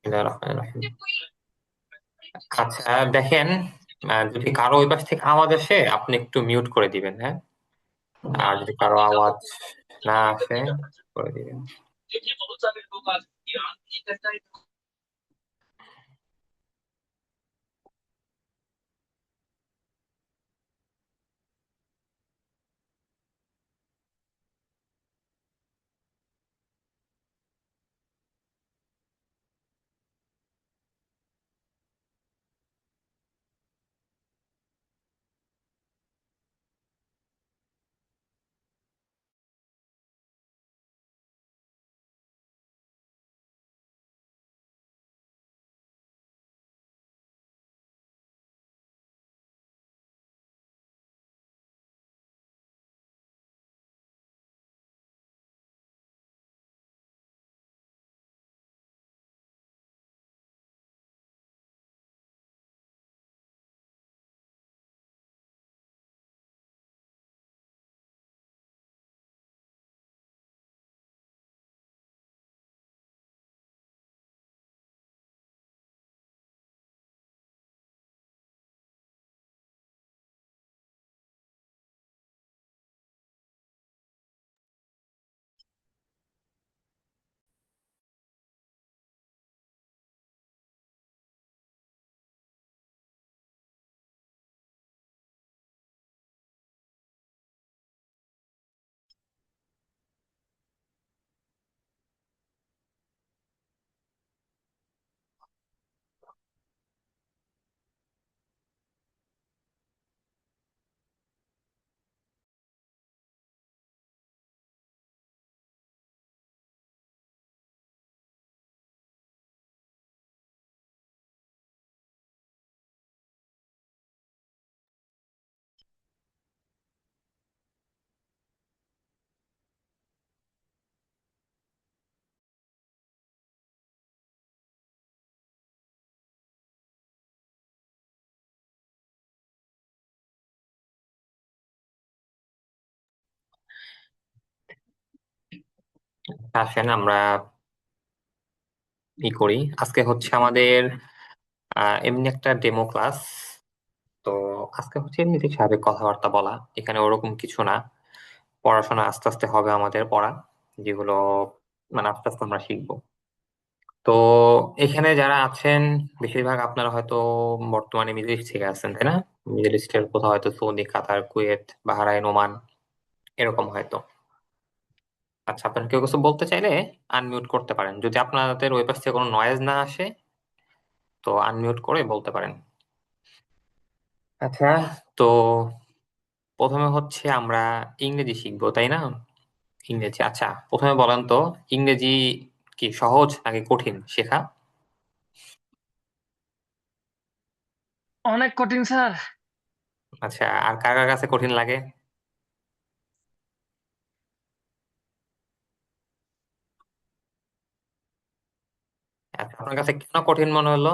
বিসমিল্লাহির রহমানির রহিম। আচ্ছা, দেখেন, যদি কারো ওই পাশ থেকে আওয়াজ আসে আপনি একটু মিউট করে দিবেন, হ্যাঁ? আর যদি কারো আওয়াজ না আসে করে দিবেন। আসেন আমরা করি। আজকে হচ্ছে আমাদের এমনি একটা ডেমো ক্লাস। তো আজকে হচ্ছে এমনিতে স্বাভাবিক কথাবার্তা বলা, এখানে ওরকম কিছু না। পড়াশোনা আস্তে আস্তে হবে আমাদের পড়া, যেগুলো মানে আস্তে আস্তে আমরা শিখবো। তো এখানে যারা আছেন বেশিরভাগ আপনারা হয়তো বর্তমানে মিডল ইস্ট থেকে আছেন, তাই না? মিডল ইস্টের কোথাও হয়তো সৌদি, কাতার, কুয়েত, বাহরাইন, ওমান, এরকম হয়তো। আচ্ছা, আপনার কেউ কিছু বলতে চাইলে আনমিউট করতে পারেন, যদি আপনাদের ওই পাশ থেকে কোনো নয়েজ না আসে তো আনমিউট করে বলতে পারেন। আচ্ছা, তো প্রথমে হচ্ছে আমরা ইংরেজি শিখবো, তাই না? ইংরেজি, আচ্ছা প্রথমে বলেন তো, ইংরেজি কি সহজ নাকি কঠিন শেখা? অনেক কঠিন স্যার। আচ্ছা, আর কার কার কাছে কঠিন লাগে? আচ্ছা, আপনার কাছে কেন কঠিন মনে হলো?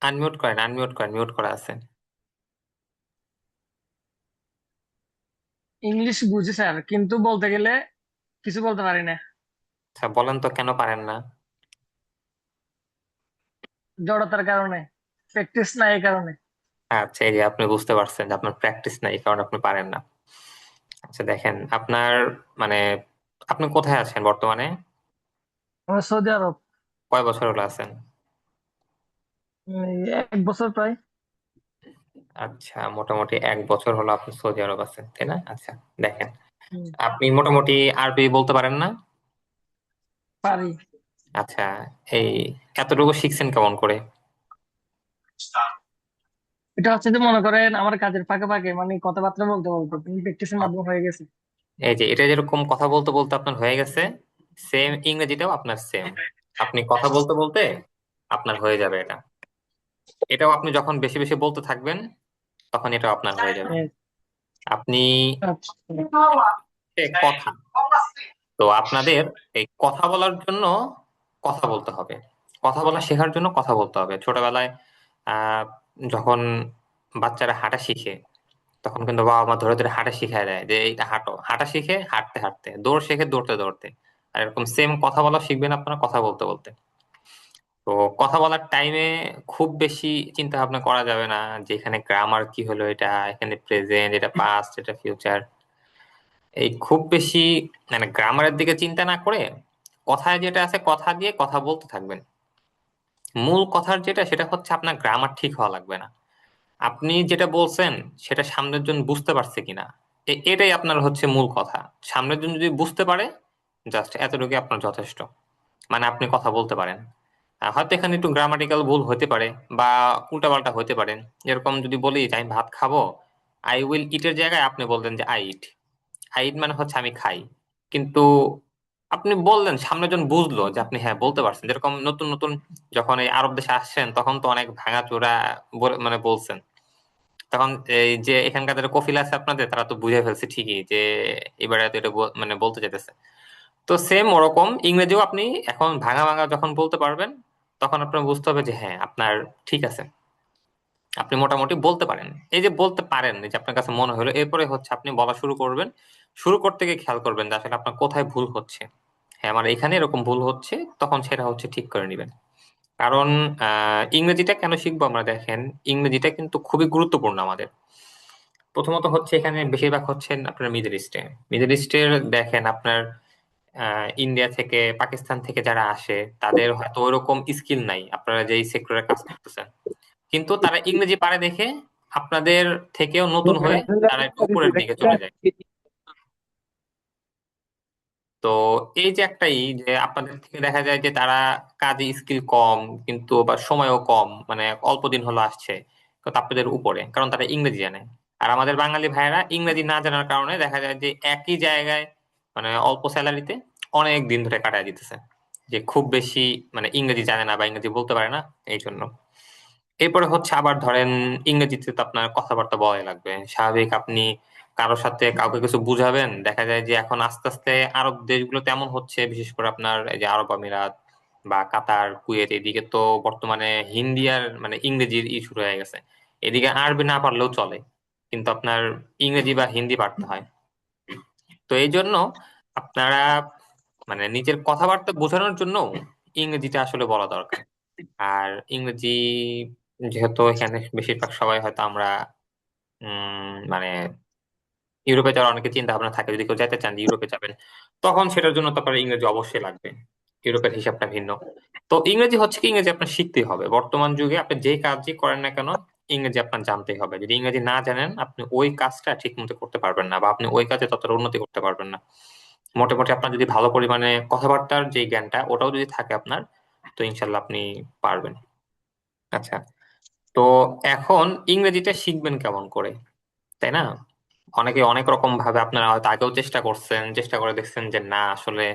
আনমিউট করেন, আনমিউট করেন, মিউট করা আছে। ইংলিশ বুঝি স্যার, কিন্তু বলতে গেলে কিছু বলতে পারি না। আচ্ছা, বলেন তো কেন পারেন না? জড়তার কারণে, প্র্যাকটিস নাই এই কারণে। আচ্ছা, এই যে আপনি বুঝতে পারছেন যে আপনার প্র্যাকটিস নাই, এই কারণে আপনি পারেন না। আচ্ছা, দেখেন আপনার মানে আপনি কোথায় আছেন বর্তমানে? আমরা সৌদি আরব। কয় বছর হলো আছেন? এই 1 বছর প্রায়। আচ্ছা, মোটামুটি 1 বছর হলো আপনি সৌদি আরব আছেন, তাই না? আচ্ছা, দেখেন হুম, আপনি মোটামুটি আরবি বলতে পারেন না? পারি। আচ্ছা, এই এতটুকু শিখছেন কেমন করে? এটা হচ্ছে যে মনে করেন আমার কাজের ফাঁকে ফাঁকে মানে কথাবার্তা বলতে বলতে প্র্যাকটিসের মাধ্যমে হয়ে গেছে। এই যে এটা যেরকম কথা বলতে বলতে আপনার হয়ে গেছে, সেম ইংরেজিটাও আপনার সেম। আপনি কথা বলতে বলতে আপনার হয়ে যাবে এটা। এটাও আপনি যখন বেশি বেশি বলতে থাকবেন তখন এটাও আপনার হয়ে যাবে। Yes, আপনি আচ্ছা। কথা, তো আপনাদের এই কথা বলার জন্য কথা বলতে হবে। কথা বলা শেখার জন্য কথা বলতে হবে। ছোটবেলায় আহ যখন বাচ্চারা হাঁটা শিখে তখন কিন্তু বাবা মা ধরে ধরে হাঁটা শিখায় দেয় যে এইটা হাঁটো, হাঁটা শিখে হাঁটতে হাঁটতে, দৌড় শেখে দৌড়তে দৌড়তে। আর এরকম সেম কথা বলা শিখবেন আপনারা কথা বলতে বলতে। তো কথা বলার টাইমে খুব বেশি চিন্তা ভাবনা করা যাবে না যে এখানে গ্রামার কি হলো, এটা এখানে প্রেজেন্ট, এটা পাস্ট, এটা ফিউচার। এই খুব বেশি মানে গ্রামারের দিকে চিন্তা না করে কথায় যেটা আছে কথা দিয়ে কথা বলতে থাকবেন। মূল কথার যেটা সেটা হচ্ছে আপনার গ্রামার ঠিক হওয়া লাগবে না। আপনি যেটা বলছেন সেটা সামনের জন বুঝতে পারছে কিনা, এটাই আপনার হচ্ছে মূল কথা। সামনের জন যদি বুঝতে পারে, জাস্ট এতটুকু আপনার যথেষ্ট। মানে আপনি কথা বলতে পারেন। হয়তো এখানে একটু গ্রামাটিক্যাল ভুল হতে পারে বা উল্টাপাল্টা হতে পারে। যেরকম যদি বলি যে আমি ভাত খাবো, আই উইল ইটের জায়গায় আপনি বলতেন যে আই ইট। আই ইট মানে হচ্ছে আমি খাই। কিন্তু আপনি বললেন, সামনের জন বুঝলো যে আপনি হ্যাঁ বলতে পারছেন। যেরকম নতুন নতুন যখন এই আরব দেশে আসছেন তখন তো অনেক ভাঙাচোরা মানে বলছেন। তখন এই যে এখানকার যারা কফিল আছে আপনাদের, তারা তো বুঝে ফেলছে ঠিকই যে এবারে তো এটা মানে বলতে চাইতেছে। তো সেম ওরকম ইংরেজিও আপনি এখন ভাঙা ভাঙা যখন বলতে পারবেন, তখন আপনার বুঝতে হবে যে হ্যাঁ আপনার ঠিক আছে, আপনি মোটামুটি বলতে পারেন। এই যে বলতে পারেন, এই যে আপনার কাছে মনে হলো, এরপরে হচ্ছে আপনি বলা শুরু করবেন। শুরু করতে গিয়ে খেয়াল করবেন যে আসলে আপনার কোথায় ভুল হচ্ছে। হ্যাঁ আমার এখানে এরকম ভুল হচ্ছে, তখন সেটা হচ্ছে ঠিক করে নিবেন। কারণ ইংরেজিটা কেন শিখবো আমরা, দেখেন ইংরেজিটা কিন্তু খুবই গুরুত্বপূর্ণ আমাদের। প্রথমত হচ্ছে এখানে বেশিরভাগ হচ্ছেন আপনার মিডল ইস্টে। মিডল ইস্টের দেখেন আপনার ইন্ডিয়া থেকে পাকিস্তান থেকে যারা আসে, তাদের হয়তো ওইরকম স্কিল নাই আপনারা যেই সেক্টরে কাজ করতেছেন। কিন্তু তারা ইংরেজি পারে দেখে আপনাদের থেকেও নতুন হয়ে তারা একটু উপরের দিকে চলে যায়। তো এই যে একটাই যে আপনাদের থেকে দেখা যায় যে তারা কাজে স্কিল কম, কিন্তু বা সময়ও কম, মানে অল্প দিন হলো আসছে, কিন্তু আপনাদের উপরে, কারণ তারা ইংরেজি জানে। আর আমাদের বাঙালি ভাইয়েরা ইংরেজি না জানার কারণে দেখা যায় যে একই জায়গায় মানে অল্প স্যালারিতে অনেক দিন ধরে কাটায় দিতেছে, যে খুব বেশি মানে ইংরেজি জানে না বা ইংরেজি বলতে পারে না, এই জন্য। এরপরে হচ্ছে আবার ধরেন ইংরেজিতে তো আপনার কথাবার্তা বলাই লাগবে, স্বাভাবিক। আপনি কারোর সাথে কাউকে কিছু বুঝাবেন, দেখা যায় যে এখন আস্তে আস্তে আরব দেশগুলো তেমন হচ্ছে, বিশেষ করে আপনার এই যে আরব আমিরাত বা কাতার, কুয়েত, এদিকে তো বর্তমানে হিন্দি আর মানে ইংরেজির শুরু হয়ে গেছে। এদিকে আরবি না পারলেও চলে, কিন্তু আপনার ইংরেজি বা হিন্দি পারতে হয়। তো এই জন্য আপনারা মানে নিজের কথাবার্তা বোঝানোর জন্য ইংরেজিটা আসলে বলা দরকার। আর ইংরেজি যেহেতু এখানে বেশিরভাগ সবাই হয়তো আমরা মানে ইউরোপে যাওয়ার অনেকে চিন্তা ভাবনা থাকে, যদি কেউ যেতে চান যে ইউরোপে যাবেন, তখন সেটার জন্য তো আপনার ইংরেজি অবশ্যই লাগবে। ইউরোপের হিসাবটা ভিন্ন। তো ইংরেজি হচ্ছে কি, ইংরেজি আপনার শিখতেই হবে। বর্তমান যুগে আপনি যে কাজই করেন না কেন, ইংরেজি আপনার জানতেই হবে। যদি ইংরেজি না জানেন, আপনি ওই কাজটা ঠিক মতো করতে পারবেন না, বা আপনি ওই কাজে ততটা উন্নতি করতে পারবেন না। মোটামুটি আপনার যদি ভালো পরিমাণে কথাবার্তার যে জ্ঞানটা ওটাও যদি থাকে আপনার, তো ইনশাল্লাহ আপনি পারবেন। আচ্ছা, তো এখন ইংরেজিটা শিখবেন কেমন করে, তাই না? অনেকে অনেক রকম ভাবে, আপনারা হয়তো আগেও চেষ্টা করছেন, চেষ্টা করে দেখছেন যে না আসলে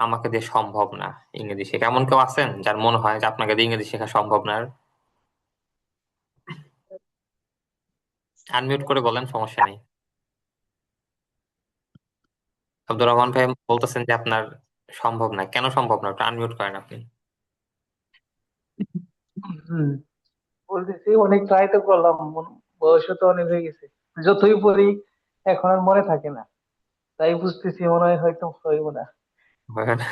আমাকে দিয়ে সম্ভব না ইংরেজি শেখা। এমন কেউ আছেন যার মনে হয় যে আপনাকে দিয়ে ইংরেজি শেখা সম্ভব না? আনমিউট করে বলেন, সমস্যা নেই। আব্দুর রহমান ভাই বলতেছেন যে আপনার সম্ভব না, কেন সম্ভব না? ওটা আনমিউট করেন আপনি। হম বলতেছি অনেক ট্রাই তো করলাম, বয়স তো অনেক হয়ে গেছে, যতই পড়ি এখন আর মনে থাকে না। তাই বুঝতেছি মনে হয় হয়তো হইব না। হয় না?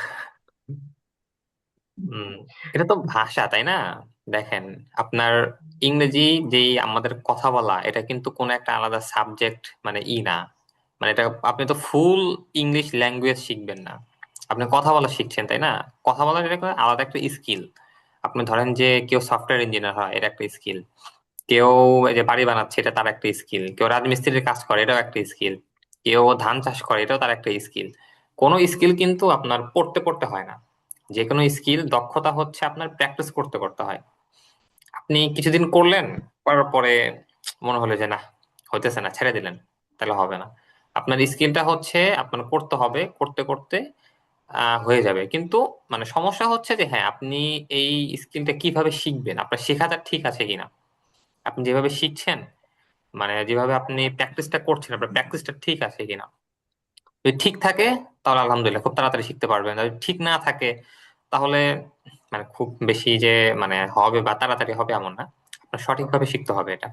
হম, এটা তো ভাষা, তাই না? দেখেন আপনার ইংরেজি যেই আমাদের কথা বলা, এটা কিন্তু কোন একটা আলাদা সাবজেক্ট মানে না। মানে এটা আপনি তো ফুল ইংলিশ ল্যাঙ্গুয়েজ শিখবেন না, আপনি কথা বলা শিখছেন, তাই না? কথা বলার এটা একটা আলাদা একটা স্কিল। আপনি ধরেন যে কেউ সফটওয়্যার ইঞ্জিনিয়ার হয়, এটা একটা স্কিল। কেউ এই যে বাড়ি বানাচ্ছে, এটা তার একটা স্কিল। কেউ রাজমিস্ত্রির কাজ করে, এটাও একটা স্কিল। কেউ ধান চাষ করে, এটাও তার একটা স্কিল। কোনো স্কিল কিন্তু আপনার পড়তে পড়তে হয় না। যে কোনো স্কিল দক্ষতা হচ্ছে আপনার প্র্যাকটিস করতে করতে হয়। আপনি কিছুদিন করলেন, করার পরে মনে হলো যে না, হইতেছে না, ছেড়ে দিলেন, তাহলে হবে না। আপনার স্কিলটা হচ্ছে আপনার করতে হবে, করতে করতে হয়ে যাবে। কিন্তু মানে সমস্যা হচ্ছে যে হ্যাঁ আপনি এই স্কিলটা কিভাবে শিখবেন, আপনার শেখাটা ঠিক আছে কিনা। আপনি যেভাবে শিখছেন, মানে যেভাবে আপনি প্র্যাকটিসটা করছেন, আপনার প্র্যাকটিসটা ঠিক আছে কিনা। যদি ঠিক থাকে তাহলে আলহামদুলিল্লাহ খুব তাড়াতাড়ি শিখতে পারবেন। যদি ঠিক না থাকে তাহলে মানে খুব বেশি যে মানে হবে বা তাড়াতাড়ি হবে এমন না। আপনার সঠিকভাবে শিখতে হবে এটা।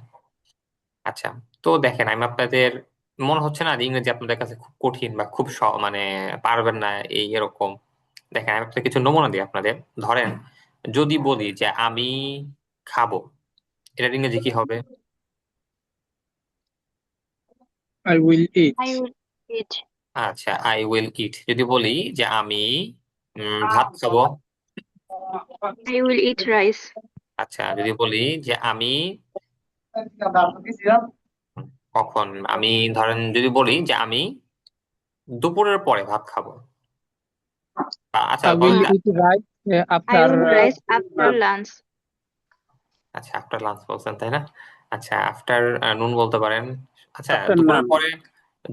আচ্ছা, তো দেখেন আমি আপনাদের মনে হচ্ছে না যে ইংরেজি আপনাদের কাছে খুব কঠিন বা খুব মানে পারবেন না এই এরকম। দেখেন আমি আপনাদের কিছু নমুনা দিই আপনাদের। ধরেন যদি বলি যে আমি খাবো, এটার ইংরেজি কি হবে? I will eat. I will eat. আচ্ছা, আই উইল ইট। যদি বলি যে আমি ভাত খাবো, I will eat rice. আচ্ছা যদি বলি যে আমি কখন, আমি ধরেন যদি বলি যে আমি দুপুরের পরে ভাত খাবো, আচ্ছা I বলেন will যে eat rice I after will rice after lunch. আচ্ছা আফটার লাঞ্চ বলছেন তাই না? আচ্ছা আফটার নুন বলতে পারেন। আচ্ছা after দুপুরের none. পরে,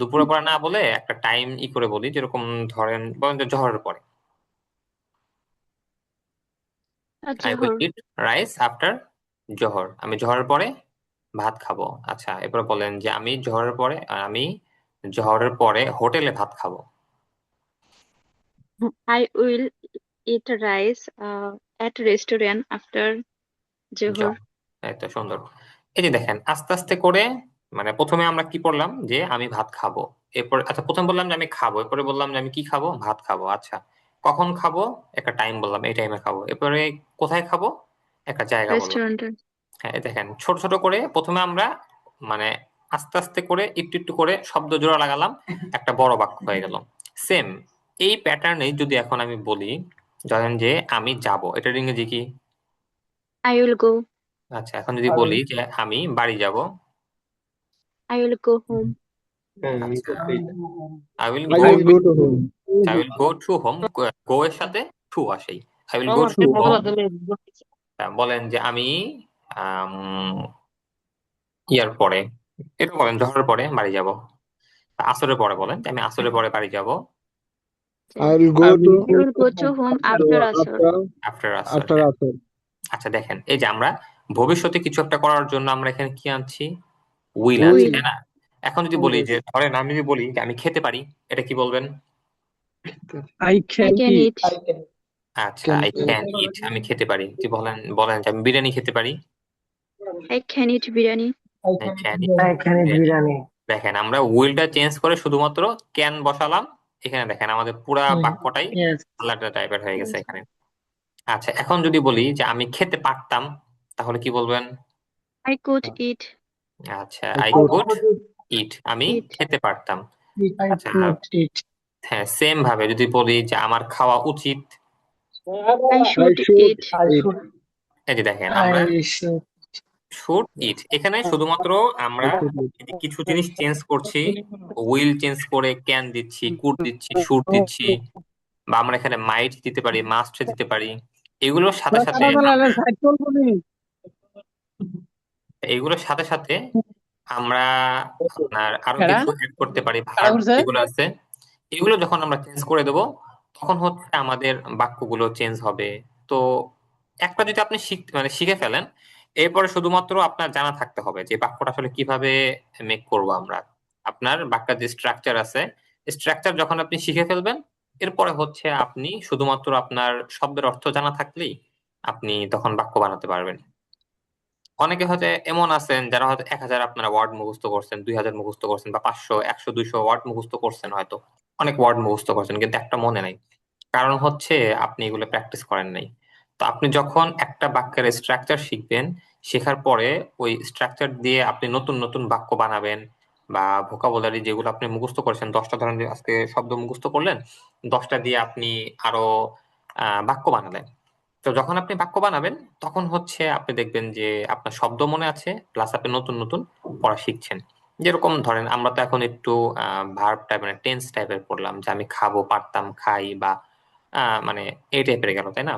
দুপুরের পরে না বলে একটা টাইম করে বলি, যেরকম ধরেন বলেন যে জোহরের পরে। I will Johor. Eat rice after জোহর, আমি জোহরের পরে ভাত খাবো। আচ্ছা এরপর বলেন যে আমি জোহরের পরে, আমি জোহরের পরে হোটেলে ভাত খাবো। I will eat rice at restaurant after Johor. জোহর, এই তো সুন্দর। এই যে দেখেন আস্তে আস্তে করে, মানে প্রথমে আমরা কি পড়লাম যে আমি ভাত খাবো, এরপর আচ্ছা প্রথমে বললাম যে আমি খাবো, এরপরে বললাম যে আমি কি খাবো, ভাত খাবো। আচ্ছা কখন খাবো, একটা টাইম বললাম, এই টাইমে খাবো। এরপরে কোথায় খাবো, একটা জায়গা বললাম। Restaurant. হ্যাঁ এই দেখেন ছোট ছোট করে প্রথমে আমরা মানে আস্তে আস্তে করে একটু একটু করে শব্দ জোড়া লাগালাম, একটা বড় বাক্য হয়ে গেল। সেম এই প্যাটার্নে যদি এখন আমি বলি, ধরেন যে আমি যাব, এটার ইংরেজি কি? I will go. আচ্ছা এখন যদি আর বলি যে আমি বাড়ি যাব, I will go home. আচ্ছা I will I go, will go to home. I will go to home, go এর সাথে টু আসেই, আই উইল গো আমার টু হোম। বদলা দিলে বলেন যে আমি আম, ইয়ার পরে, এটা বলেন জহরের পরে বাড়ি যাব। আসরের পরে বলেন যে আমি আসরের পরে বাড়ি যাব, I will I go to will go to home after Asr. After আসর। after হ্যাঁ after. আচ্ছা দেখেন এই যে আমরা ভবিষ্যতে কিছু একটা করার জন্য আমরা এখানে কি আনছি, উইল আনছি Will. Will. তাই না? এখন যদি বলি যে ধরেন আমি যদি বলি যে আমি খেতে পারি, এটা কি বলবেন? I I can can eat. eat. I can আচ্ছা Can আই eat. ক্যান ইট, আমি খেতে পারি। কি বলেন, বলেন যে আমি বিরিয়ানি খেতে পারি, I can eat biryani. I I can can eat এখানে বিরিয়ানি। বিরিয়ানি। দেখেন আমরা উইলটা চেঞ্জ করে শুধুমাত্র ক্যান বসালাম, এখানে দেখেন আমাদের পুরা বাক্যটাই ইয়েস। আলাদা টাইপের হয়ে গেছে এখানে। আচ্ছা এখন যদি বলি যে আমি খেতে পারতাম, তাহলে কি বলবেন? I could eat. আচ্ছা I আই could কুড ইট, আমি Eat. খেতে পারতাম। আই আচ্ছা কুড ইট। হ্যাঁ সেম ভাবে যদি বলি যে আমার খাওয়া উচিত, I I should should eat. I eat. Should এই যে দেখেন আই আমরা শুড। শুড ইট, এখানে শুধুমাত্র আমরা I should eat. এই যে কিছু জিনিস চেঞ্জ করছি, উইল চেঞ্জ করে ক্যান দিচ্ছি, কুড দিচ্ছি, শুড দিচ্ছি, বা আমরা এখানে মাইট দিতে পারি, মাস্ট দিতে পারি। এগুলোর সাথে সাথে আমরা, এগুলোর সাথে সাথে আমরা আপনার আরো এরা কিছু অ্যাড করতে পারি, কারা ভার্ব করছে? যেগুলো আছে এগুলো যখন আমরা চেঞ্জ করে দেব, তখন হচ্ছে আমাদের বাক্যগুলো চেঞ্জ হবে। তো একটা যদি আপনি শিখে ফেলেন, এরপরে শুধুমাত্র আপনার জানা থাকতে হবে যে বাক্যটা আসলে কিভাবে মেক করব আমরা। আপনার বাক্যের যে স্ট্রাকচার আছে, স্ট্রাকচার যখন আপনি শিখে ফেলবেন, এরপরে হচ্ছে আপনি শুধুমাত্র আপনার শব্দের অর্থ জানা থাকলেই আপনি তখন বাক্য বানাতে পারবেন। অনেকে হয়তো এমন আছেন যারা হয়তো 1000 আপনারা ওয়ার্ড মুখস্থ করছেন, 2000 মুখস্থ করছেন, বা 500 100 200 ওয়ার্ড মুখস্থ করছেন, হয়তো অনেক ওয়ার্ড মুখস্থ করছেন কিন্তু একটা মনে নাই। কারণ হচ্ছে আপনি এগুলো প্র্যাকটিস করেন নাই। তো আপনি যখন একটা বাক্যের স্ট্রাকচার শিখবেন, শেখার পরে ওই স্ট্রাকচার দিয়ে আপনি নতুন নতুন বাক্য বানাবেন, বা ভোকাবুলারি যেগুলো আপনি মুখস্থ করেছেন, 10টা ধরেন যে আজকে শব্দ মুখস্থ করলেন, 10টা দিয়ে আপনি আরো বাক্য বানালেন। তো যখন আপনি বাক্য বানাবেন, তখন হচ্ছে আপনি দেখবেন যে আপনার শব্দ মনে আছে, প্লাস আপনি নতুন নতুন পড়া শিখছেন। যেরকম ধরেন আমরা তো এখন একটু ভার্ব টাইপ মানে টেন্স টাইপের পড়লাম, যে আমি খাবো, পারতাম, খাই, বা মানে এই টাইপের গেল তাই না?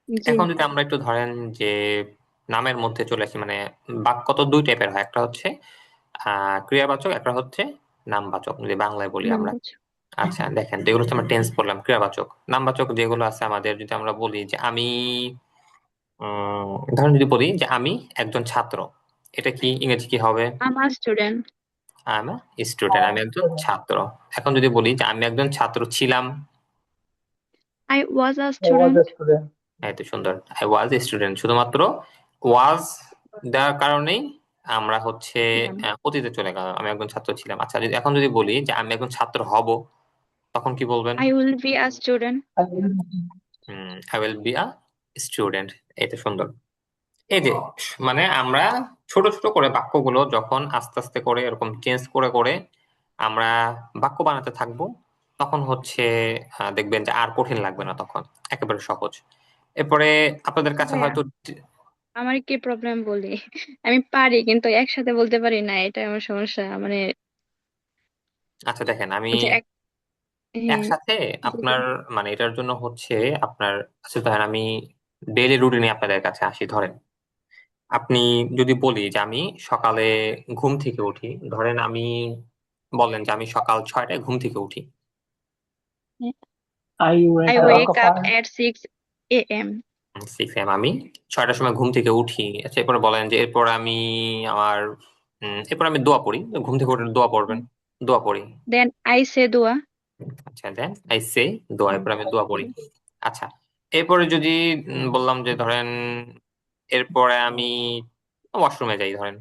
জি। এখন যদি আমরা একটু ধরেন যে নামের মধ্যে চলে আসি, মানে বাক্য তো দুই টাইপের হয়, একটা হচ্ছে ক্রিয়াবাচক, একটা হচ্ছে নামবাচক, যদি বাংলায় বলি আমরা। Numbers. আচ্ছা দেখেন তো এগুলো হচ্ছে আমরা টেন্স পড়লাম, ক্রিয়াবাচক। নামবাচক যেগুলো আছে আমাদের, যদি আমরা বলি যে আমি ধরেন যদি বলি যে আমি একজন ছাত্র, এটা কি ইংরেজি কি হবে? I'm a student. I am student, আমি একজন ছাত্র। এখন যদি বলি যে আমি একজন ছাত্র ছিলাম, I was a I was A student. Student এই তো সুন্দর, আই ওয়াজ স্টুডেন্ট। শুধুমাত্র ওয়াজ দেওয়ার কারণেই আমরা হচ্ছে অতীতে চলে গেলাম, আমি একজন ছাত্র ছিলাম। আচ্ছা, এখন যদি বলি যে আমি একজন ছাত্র হব, তখন কি বলবেন? I will be a student. I will be a student. এটা সুন্দর। এই যে মানে আমরা ছোট ছোট করে বাক্যগুলো যখন আস্তে আস্তে করে এরকম চেঞ্জ করে করে আমরা বাক্য বানাতে থাকবো, তখন হচ্ছে দেখবেন যে আর কঠিন লাগবে না, তখন একেবারে সহজ। এরপরে আপনাদের কাছে ভাইয়া, হয়তো আমার কি প্রবলেম বলি, আমি পারি কিন্তু একসাথে বলতে পারি না, এটা আমার সমস্যা। মানে আচ্ছা দেখেন, আমি যে হ্যাঁ, একসাথে বলুন। আপনার মানে এটার জন্য হচ্ছে আপনার, আচ্ছা ধরেন আমি ডেইলি রুটিনে আপনাদের কাছে আসি। ধরেন আপনি যদি বলি যে আমি সকালে ঘুম থেকে উঠি, ধরেন আমি বললেন যে আমি সকাল 6টায় ঘুম থেকে উঠি। I I wake up wake up at 6 a.m. 6 AM, আমি 6টার সময় ঘুম থেকে উঠি। আচ্ছা, এরপর বলেন যে এরপর আমি আমার এরপর আমি দোয়া পড়ি। ঘুম থেকে উঠে দোয়া পড়বেন, দোয়া পড়ি। Then I say dua. আচ্ছা, দেন আই সে দোয়া, এরপর আমি দোয়া পড়ি। আচ্ছা, এরপরে যদি বললাম যে ধরেন এরপরে আমি ওয়াশরুমে যাই ধরেন।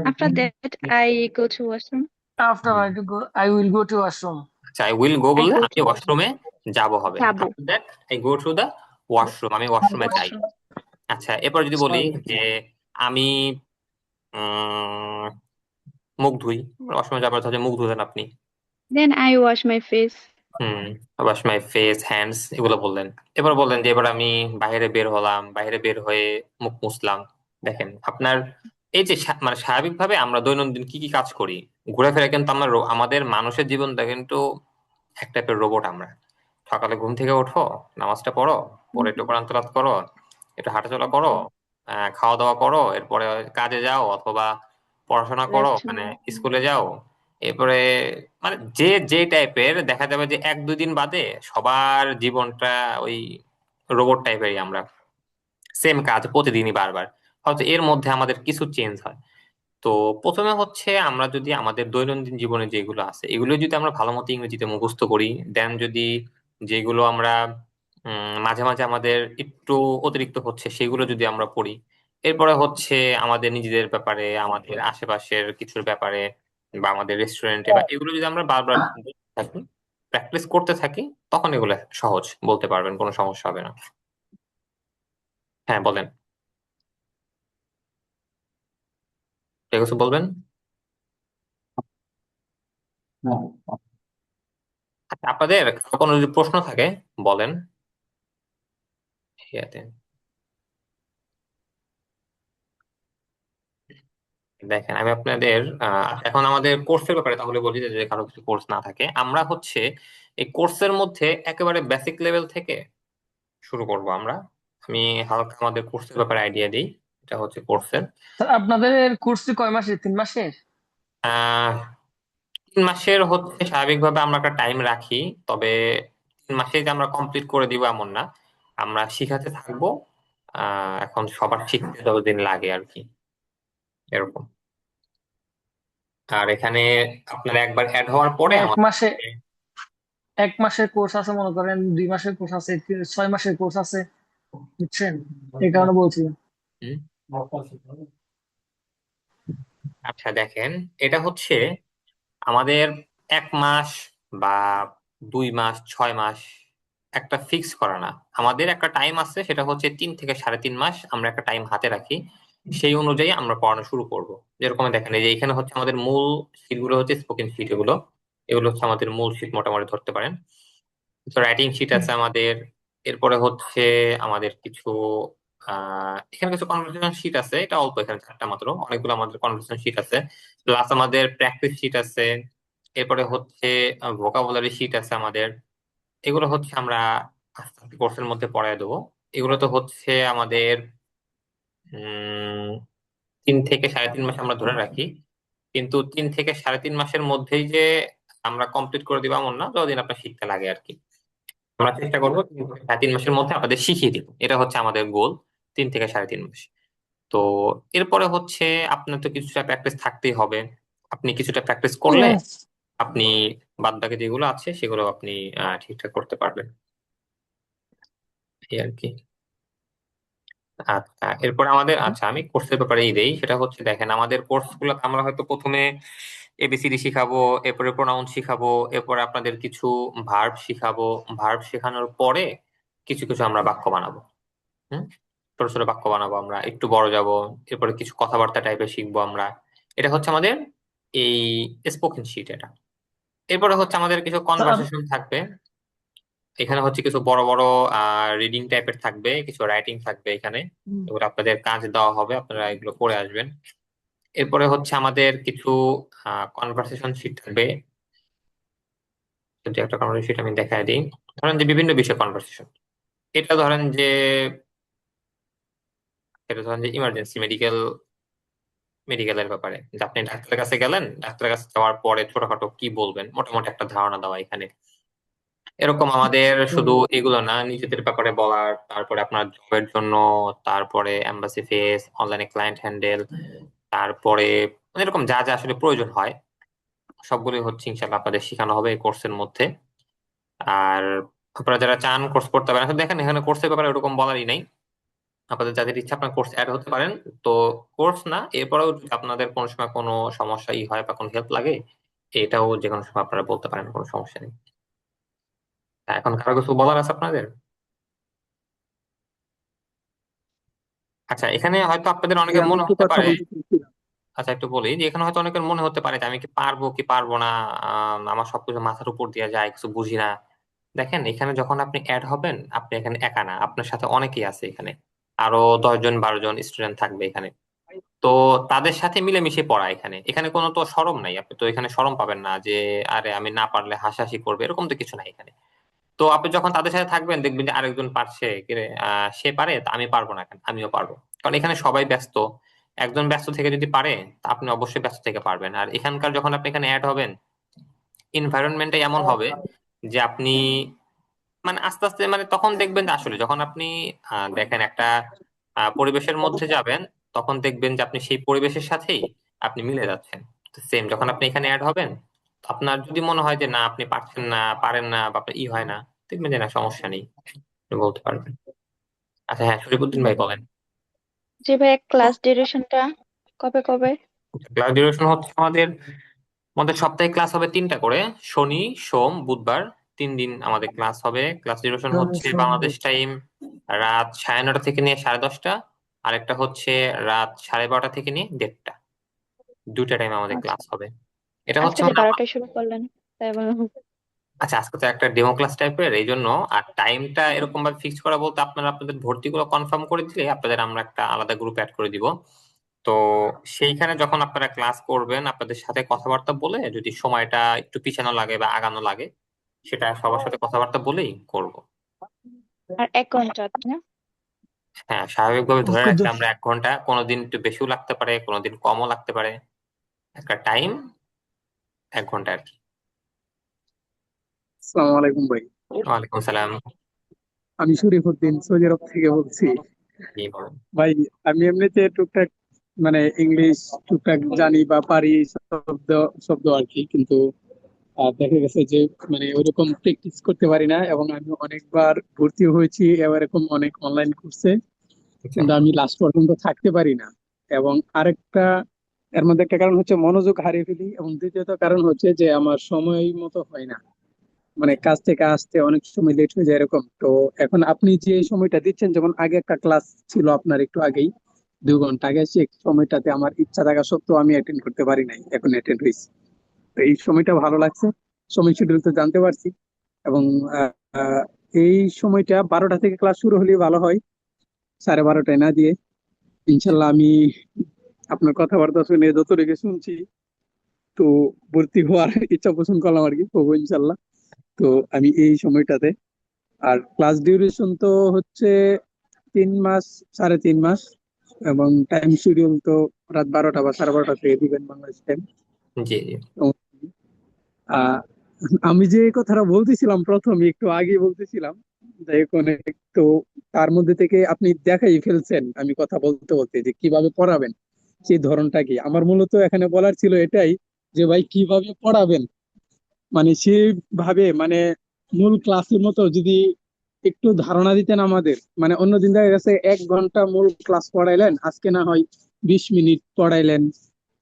After that, I go to washroom. After I will go to washroom. আচ্ছা, আই উইল গো I বললে go আমি to ওয়াশরুমে যাব হবে। যাবো after that I go to the washroom, আমি ওয়াশরুমে যাই। washroom. আচ্ছা, এরপর যদি বলি যে আমি উম মুখ ধুই, ওয়াশরুমে যাবার হচ্ছে মুখ ধুলেন আপনি। Then I wash my face. Hmm, wash my face, hands, এগুলো বললেন। এবার বললেন যে এবার আমি বাইরে বের হলাম, বাইরে বের হয়ে মুখ মুছলাম। দেখেন আপনার এই যে মানে স্বাভাবিকভাবে আমরা দৈনন্দিন কি কি কাজ করি, ঘোরাফেরা, কিন্তু আমরা আমাদের মানুষের জীবনটা কিন্তু এক টাইপের রোবট। আমরা সকালে ঘুম থেকে ওঠো, নামাজটা পড়ো, পরে একটু কোরআন তেলাওয়াত করো, একটু হাঁটাচলা করো, খাওয়া দাওয়া করো, এরপরে কাজে যাও অথবা পড়াশোনা করো, Rest. মানে স্কুলে যাও। এরপরে মানে যে যে টাইপের দেখা যাবে যে 1-2 দিন বাদে সবার জীবনটা ওই রোবট টাইপেরই। আমরা সেম কাজ প্রতিদিনই বারবার, হয়তো এর মধ্যে আমাদের কিছু চেঞ্জ হয়। তো প্রথমে হচ্ছে আমরা যদি আমাদের দৈনন্দিন জীবনে যেগুলো আছে এগুলো যদি আমরা ভালো মতো ইংরেজিতে মুখস্থ করি, দেন যদি যেগুলো আমরা মাঝে মাঝে আমাদের একটু অতিরিক্ত হচ্ছে সেগুলো যদি আমরা পড়ি, এরপরে হচ্ছে আমাদের নিজেদের ব্যাপারে, আমাদের আশেপাশের কিছুর ব্যাপারে, বা আমাদের রেস্টুরেন্টে, বা এগুলো যদি আমরা বারবার বলতে থাকি, প্র্যাকটিস করতে থাকি, তখন এগুলো সহজ বলতে পারবেন, কোনো সমস্যা হবে না। হ্যাঁ বলেন, ঠিক আছে বলবেন। আচ্ছা, আপনাদের কারো কোনো যদি প্রশ্ন থাকে বলেন। ইয়াতে দেখেন, আমি আপনাদের এখন আমাদের কোর্সের ব্যাপারে তাহলে বলি, যে যদি কারো কিছু কোর্স না থাকে, আমরা হচ্ছে এই কোর্সের মধ্যে একেবারে বেসিক লেভেল থেকে শুরু করব আমরা। আমি হালকা আমাদের কোর্সের ব্যাপারে আইডিয়া দিই। এটা হচ্ছে কোর্সের স্যার আপনাদের কোর্স কয় মাসের? 3 মাসের? আহ 3 মাসের হচ্ছে স্বাভাবিকভাবে আমরা একটা টাইম রাখি, তবে 3 মাসে যে আমরা কমপ্লিট করে দিব এমন না, আমরা শিখাতে থাকবো। এখন সবার শিখতে যতদিন লাগে আর কি, এরকম। আর এখানে আপনার একবার অ্যাড হওয়ার পরে এক আমাদের মাসে 1 মাসের কোর্স আছে, মনে করেন 2 মাসের কোর্স আছে, 6 মাসের কোর্স আছে, বুঝছেন? এই কারণে বলছিলাম। হুম, আচ্ছা দেখেন, এটা হচ্ছে আমাদের 1 মাস বা 2 মাস, 6 মাস একটা ফিক্স করা না। আমাদের একটা টাইম আছে, সেটা হচ্ছে 3 থেকে 3.5 মাস আমরা একটা টাইম হাতে রাখি। সেই অনুযায়ী আমরা পড়ানো শুরু করব। যেরকম দেখেন, এই যে এখানে হচ্ছে আমাদের মূল শীট গুলো হচ্ছে স্পোকেন শীট, এগুলো এগুলো হচ্ছে আমাদের মূল শীট মোটামুটি ধরতে পারেন। তো রাইটিং শীট আছে আমাদের। এরপরে হচ্ছে আমাদের কিছু এখানে কিছু কনভারসেশন শীট আছে, এটা অল্প, এখানে 4টা মাত্র, অনেকগুলো আমাদের কনভারসেশন শীট আছে। প্লাস আমাদের প্র্যাকটিস শীট আছে। এরপরে হচ্ছে ভোকাবুলারি শীট আছে আমাদের। এগুলো হচ্ছে আমরা আস্তে আস্তে কোর্সের মধ্যে পড়ায় দেবো। এগুলো তো হচ্ছে আমাদের 3 থেকে 3.5 মাস আমরা ধরে রাখি। কিন্তু 3 থেকে 3.5 মাসের মধ্যেই যে আমরা কমপ্লিট করে দিব এমন না, যতদিন আপনার শিখতে লাগে আর কি। আমরা চেষ্টা করবো 3 থেকে 3.5 মাসের মধ্যে আপনাদের শিখিয়ে দিব, এটা হচ্ছে আমাদের গোল। 3 থেকে 3.5 মাস। তো এরপরে হচ্ছে আপনার তো কিছুটা প্র্যাকটিস থাকতেই হবে। আপনি কিছুটা প্র্যাকটিস করলে আপনি বাদ বাকি যেগুলো আছে সেগুলো আপনি ঠিকঠাক করতে পারবেন, এই আর কি। আচ্ছা, এরপর আমাদের, আচ্ছা আমি কোর্সের ব্যাপারে দেই, সেটা হচ্ছে দেখেন আমাদের কোর্স গুলো আমরা হয়তো প্রথমে এবিসিডি শিখাবো, এরপরে প্রোনাউন শিখাবো, এরপরে আপনাদের কিছু ভার্ব শিখাবো। ভার্ব শেখানোর পরে কিছু কিছু আমরা বাক্য বানাবো। হুম, ছোট ছোট বাক্য বানাবো, আমরা একটু বড় যাব, এরপরে কিছু কথাবার্তা টাইপের শিখবো আমরা। এটা হচ্ছে আমাদের এই স্পোকেন শিট এটা। এরপরে হচ্ছে আমাদের কিছু স্যার, কনভারসেশন থাকবে। এখানে হচ্ছে কিছু বড় বড় রিডিং টাইপের থাকবে, কিছু রাইটিং থাকবে এখানে। এগুলো আপনাদের কাজ দেওয়া হবে, আপনারা এগুলো করে আসবেন। এরপরে হচ্ছে আমাদের কিছু কনভারসেশন শিট থাকবে। যদি একটা কনভারসেশন শিট আমি দেখাই দিই, ধরেন যে বিভিন্ন বিষয় কনভারসেশন। এটা ধরেন যে ইমার্জেন্সি মেডিকেলের ব্যাপারে, যে আপনি ডাক্তারের কাছে গেলেন, ডাক্তারের কাছে যাওয়ার পরে ছোটখাটো কি বলবেন, মোটামুটি একটা ধারণা দেওয়া এখানে। এরকম আমাদের শুধু এগুলো না, নিজেদের ব্যাপারে বলার, তারপরে আপনার জবের জন্য, তারপরে এমবাসি ফেস, অনলাইনে ক্লায়েন্ট হ্যান্ডেল, তারপরে এরকম যা যা আসলে প্রয়োজন হয় সবগুলোই হচ্ছে ইনশাল্লাহ আপনাদের শেখানো হবে এই কোর্সের মধ্যে। আর আপনারা যারা চান কোর্স করতে পারেন, আসলে দেখেন এখানে কোর্সের ব্যাপারে ওরকম বলারই নাই। আপনাদের যাদের ইচ্ছা আপনার কোর্স অ্যাড হতে পারেন। তো কোর্স না, এরপরেও যদি আপনাদের কোনো সময় কোনো সমস্যা হয় বা কোনো হেল্প লাগে, এটাও যে কোনো সময় আপনারা বলতে পারেন, কোনো সমস্যা নেই। এখন কারো কিছু বলার আছে আপনাদের? আচ্ছা, এখানে হয়তো আপনাদের ভাই অনেকের আমি মনে একটু হতে কথা পারে, বলতে চাইছিলাম। আচ্ছা একটু বলি যে এখানে হয়তো অনেকের মনে হতে পারে যে আমি কি পারবো কি পারবো না, আমার সবকিছু মাথার উপর দিয়ে যায়, কিছু বুঝি না। দেখেন এখানে যখন আপনি অ্যাড হবেন, আপনি এখানে একা না, আপনার সাথে অনেকেই আছে এখানে। আরো 10 জন 12 জন স্টুডেন্ট থাকবে এখানে। তো তাদের সাথে মিলেমিশে পড়া এখানে। এখানে কোনো তো শরম নাই, আপনি তো এখানে শরম পাবেন না যে আরে আমি না পারলে হাসাহাসি করবে, এরকম তো কিছু নাই এখানে। তো আপনি যখন তাদের সাথে থাকবেন দেখবেন যে আরেকজন পারছে, সে পারে, তা আমি পারবো না কেন, আমিও পারবো। কারণ এখানে সবাই ব্যস্ত। একজন ব্যস্ত থেকে যদি পারে, তা আপনি অবশ্যই ব্যস্ত থেকে পারবেন। আর এখানকার যখন আপনি এখানে অ্যাড হবেন, এনভায়রনমেন্টটা এমন হবে যে আপনি মানে আস্তে আস্তে মানে তখন দেখবেন যে আসলে যখন আপনি দেখেন একটা পরিবেশের মধ্যে যাবেন, তখন দেখবেন যে আপনি সেই পরিবেশের সাথেই আপনি মিলে যাচ্ছেন। সেম যখন আপনি এখানে অ্যাড হবেন, আপনার যদি মনে হয় যে না আপনি পারছেন না, পারেন না, বা আপনার হয় না, দেখবেন যে না সমস্যা নেই, আপনি বলতে পারবেন। আচ্ছা হ্যাঁ, শরীফুদ্দিন ভাই বলেন। যে ভাই ক্লাস ডিউরেশনটা কবে কবে? ক্লাস ডিউরেশন হচ্ছে আমাদের আমাদের সপ্তাহে ক্লাস হবে 3টা করে, শনি সোম বুধবার, 3 দিন আমাদের ক্লাস হবে। ক্লাস ডিউরেশন হচ্ছে বাংলাদেশ টাইম রাত 9:30 থেকে নিয়ে 10:30। আরেকটা হচ্ছে রাত 12:30 থেকে নিয়ে 1:30। দুইটা টাইম আমাদের আচ্ছা, ক্লাস হবে। এটা আজকে হচ্ছে যে মানে 12টায় শুরু করলেন, তাই বললাম। আচ্ছা আজকে তো একটা ডেমো ক্লাস টাইপের, এই জন্য। আর টাইমটা এরকম ভাবে ফিক্স করা বলতে আপনারা আপনাদের ভর্তিগুলো কনফার্ম করে দিলে আপনাদের আমরা একটা আলাদা গ্রুপ অ্যাড করে দিব। তো সেইখানে যখন আপনারা ক্লাস করবেন, আপনাদের সাথে কথাবার্তা বলে যদি সময়টা একটু পিছানো লাগে বা আগানো লাগে, সেটা সবার সাথে কথাবার্তা বলেই করব। আর 1 ঘন্টা, তাই না? হ্যাঁ, স্বাভাবিকভাবে ধরে ওকে রাখলে আমরা 1 ঘন্টা, কোনোদিন একটু বেশিও লাগতে পারে, কোনোদিন কমও লাগতে পারে। একটা টাইম 1 ঘন্টা আর কি। আসসালামু আলাইকুম ভাই। ওয়ালাইকুম সালাম। আমি শরীফুদ্দিন সৌদি আরব থেকে বলছি। কি বলেন? ভাই আমি এমনিতে টুকটাক মানে ইংলিশ টুকটাক জানি বা পারি, শব্দ শব্দ আর কি, কিন্তু দেখা গেছে যে মানে ওইরকম প্র্যাকটিস করতে পারি না। এবং আমি অনেকবার ভর্তি হয়েছি এবার এরকম অনেক অনলাইন কোর্সে, আচ্ছা। কিন্তু আমি লাস্ট পর্যন্ত থাকতে পারি না। এবং আরেকটা এর মধ্যে একটা কারণ হচ্ছে মনোযোগ হারিয়ে ফেলি, এবং দ্বিতীয়ত কারণ হচ্ছে যে আমার সময় মতো হয় না, মানে কাজ থেকে আসতে অনেক সময় লেট হয়ে যায় এরকম। তো এখন আপনি যে এই সময়টা দিচ্ছেন, যেমন আগে একটা ক্লাস ছিল আপনার একটু আগেই, 2 ঘন্টা আগে, সেই সময়টাতে আমার ইচ্ছা থাকা সত্ত্বেও আমি অ্যাটেন্ড করতে পারি নাই, এখন অ্যাটেন্ড হয়েছি। তো এই সময়টা ভালো লাগছে, সময় শিডিউল তো জানতে পারছি। এবং আহ, আহ, এই সময়টা 12টা থেকে ক্লাস শুরু হলে ভালো হয়, 12:30টায় না দিয়ে। ইনশাল্লাহ আমি আপনার কথাবার্তা শুনে যতটুকু শুনছি, তো ভর্তি হওয়ার ইচ্ছা পোষণ করলাম আর কি, হবো ইনশাল্লাহ। তো আমি এই সময়টাতে, আর ক্লাস ডিউরেশন তো হচ্ছে 3 মাস, 3.5 মাস। এবং টাইম শিডিউল তো রাত 12টা বা 12:30 থেকে দিবেন বাংলাদেশ টাইম। জি জি। আহ আমি যে কথাটা বলতেছিলাম প্রথমে একটু আগে বলতেছিলাম, যাই হোক অনেক তো, তার মধ্যে থেকে আপনি দেখাই ফেলছেন আমি কথা বলতে বলতে যে কিভাবে পড়াবেন, সেই ধরনটা কি। আমার মূলত এখানে বলার ছিল এটাই, যে ভাই কিভাবে পড়াবেন, মানে সেভাবে মানে মূল ক্লাসের মতো যদি একটু ধারণা দিতেন আমাদের, মানে অন্যদিন দেখা গেছে 1 ঘন্টা মূল ক্লাস পড়াইলেন, আজকে না হয় 20 মিনিট পড়াইলেন,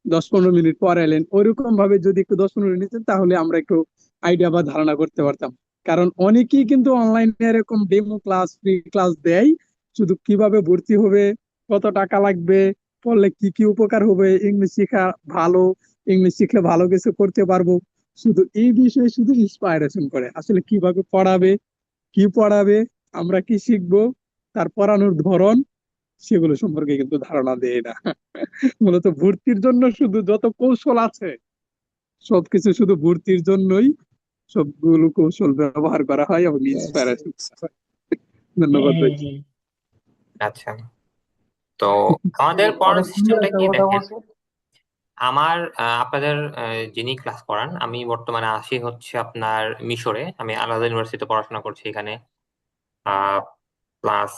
10-15 মিনিট পড়াইলেন, ওইরকম ভাবে যদি একটু 10-15 মিনিট নিতেন তাহলে আমরা একটু আইডিয়া বা ধারণা করতে পারতাম। কারণ অনেকেই কিন্তু অনলাইনে এরকম ডেমো ক্লাস, ফ্রি ক্লাস দেয়, শুধু কিভাবে ভর্তি হবে, কত টাকা লাগবে, পড়লে কি কি উপকার হবে, ইংলিশ শেখা ভালো, ইংলিশ শিখলে ভালো কিছু করতে পারবো, শুধু এই বিষয়ে শুধু ইন্সপায়ারেশন করে। আসলে কিভাবে পড়াবে, কি পড়াবে, আমরা কি শিখবো, তার পড়ানোর ধরন, সেগুলো সম্পর্কে কিন্তু ধারণা দেয় না। মূলত ভর্তির জন্য শুধু যত কৌশল আছে সবকিছু শুধু ভর্তির জন্যই, সবগুলো কৌশল ব্যবহার করা হয় এবং ইন্সপায়ারেশন করা হয়। ধন্যবাদ ভাই। আচ্ছা, তো আমাদের পড়ানোর অনেক সুন্দর সিস্টেমটা একটা কি কথা দেখেন। বলছে। আমার আপনাদের যিনি ক্লাস করান, আমি বর্তমানে আছি হচ্ছে আপনার মিশরে, আমি আলাদা ইউনিভার্সিটিতে পড়াশোনা করছি এখানে। প্লাস